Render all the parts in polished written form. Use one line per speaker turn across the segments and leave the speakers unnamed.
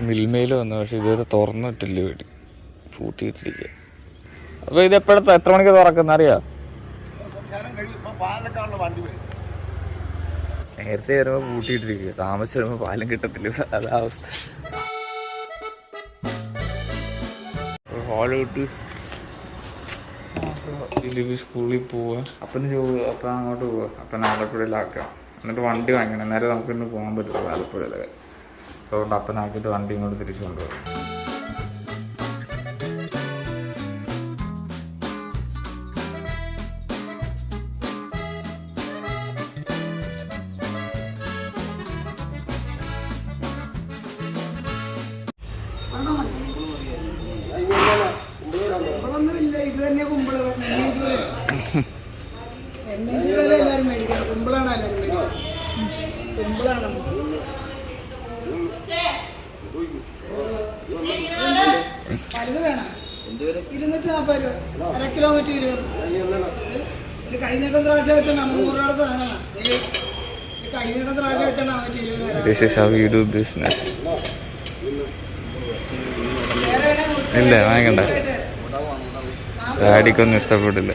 മിൽമയിൽ വന്നു, പക്ഷെ ഇതുവരെ തുറന്നിട്ടില്ല, വീട് പൂട്ടിയിട്ടിരിക്കുക. അപ്പോൾ ഇത് എപ്പോഴത്തെ എത്ര മണിക്ക് തുറക്കുന്ന അറിയാം? നേരത്തെ വരുമ്പോൾ പൂട്ടിയിട്ടിരിക്കുക, താമസിച്ച് വരുമ്പോൾ പാലും കിട്ടത്തില്ല. അതാ അവസ്ഥ. ഹോള് കിട്ടി ലിവി സ്കൂളിൽ പോവുക, അപ്പം അങ്ങോട്ട് പോവുക, അപ്പം ആലപ്പുഴയിലാക്കാം. എന്നിട്ട് വണ്ടി വാങ്ങിക്കണം, നേരെ നമുക്ക് ഇന്ന് പോകാൻ പറ്റില്ല ആലപ്പുഴയിലൊക്കെ. അതുകൊണ്ട് അപ്പനാക്കിയിട്ട് വണ്ടി ഇങ്ങോട്ട് തിരിച്ചു കൊണ്ടുപോകും.
വലുത് വേണം 240 രൂപ, 1 കിലോ 120. ഒരു കൈനീട്ടം ത്രാശ വെച്ചാൽ 300 രൂപയുടെ സാധനമാണ്. കൈനീട്ടം ത്രാശ വെച്ചാൽ 420.
This is how we do business. ഇല്ല വാങ്ങിക്കണ്ട, ഡാഡിക്കൊന്നും ഇഷ്ടപ്പെട്ടില്ല.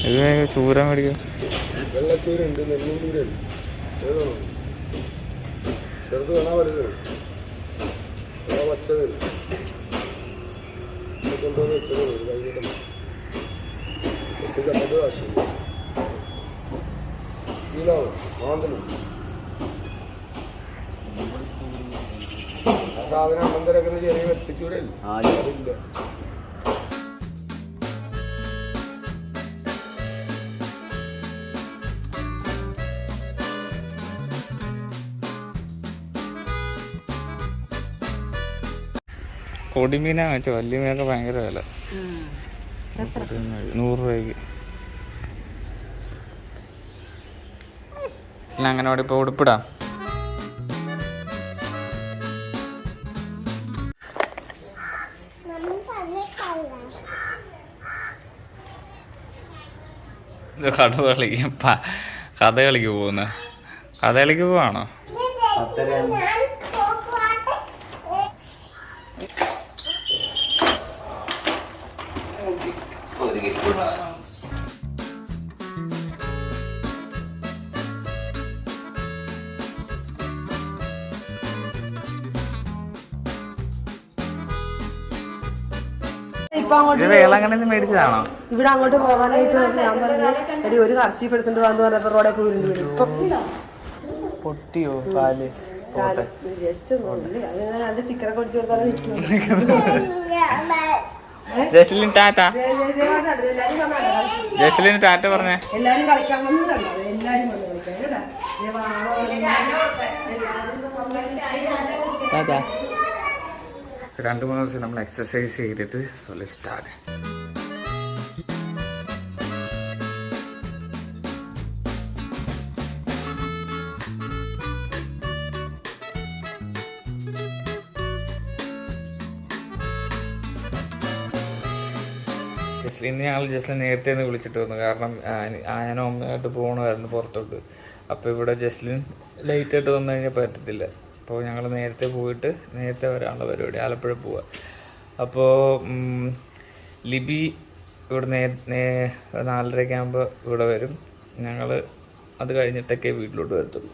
ഇത് ചൂര മേടിക്കും. ചെറുത് വേണോ വലുത് വച്ചത് കൊണ്ടുവന്ന് വെച്ചത് വൈകിട്ട് സാധനം അമ്പന്തരക്കുന്ന ചെറിയ വെച്ചിട്ടൂടെ അതില്ല. പൊടിമീനാ വെച്ചാൽ വലിയ മീനൊക്കെ ഭയങ്കര വില. 100 രൂപയ്ക്ക്. അങ്ങനെ അവിടെ ഇപ്പോൾ ഉടുപ്പിടാം. ഇത് കഥകളിക്ക് പോകുന്ന കഥകളിക്ക് പോവാണോ? മേടിച്ചതാണോ?
ഇവിടെ അങ്ങോട്ട് പോകാനായിട്ട് ഞാൻ പറഞ്ഞു എടി ഒരു കർച്ചീഫ് എടുത്തിട്ട് വന്നു പറഞ്ഞപ്പോ റോഡെ പോയി
പൊട്ടിയോ കാല്?
ജസ്റ്റ് നല്ല ചിക്കനൊക്കെ ഒടിച്ചു കൊടുത്താലും
ജസ്ലിൻ ടാറ്റ. ജസ്ലിൻ ടാറ്റ പറഞ്ഞേ.
എല്ലാരും കളിക്കാൻ വന്നതല്ലോ, എല്ലാരും വന്ന് കളിക്കാൻ.
ടാറ്റ. 2-3 ദിവസം നമ്മൾ എക്സസൈസ് ചെയ്തിട്ട് സ്റ്റാർട്ട്. ജസ്ലിനെ ജസ്ലിൻ നേരത്തെ ഒന്ന് വിളിച്ചിട്ട് വന്നു, കാരണം ഞാനും അമ്മയായിട്ട് പോകണമായിരുന്നു പുറത്തോട്ട്. അപ്പോൾ ഇവിടെ ജസ്ലിൻ ലേറ്റായിട്ട് വന്നു കഴിഞ്ഞാൽ പറ്റത്തില്ല. അപ്പോൾ ഞങ്ങൾ നേരത്തെ പോയിട്ട് നേരത്തെ വരാനുള്ള പരിപാടി, ആലപ്പുഴ പോവുക. അപ്പോൾ ലിബി ഇവിടെ 4:30 ആകുമ്പോൾ ഇവിടെ വരും. ഞങ്ങൾ അത് കഴിഞ്ഞിട്ടൊക്കെ വീട്ടിലോട്ട് വരത്തുള്ളൂ.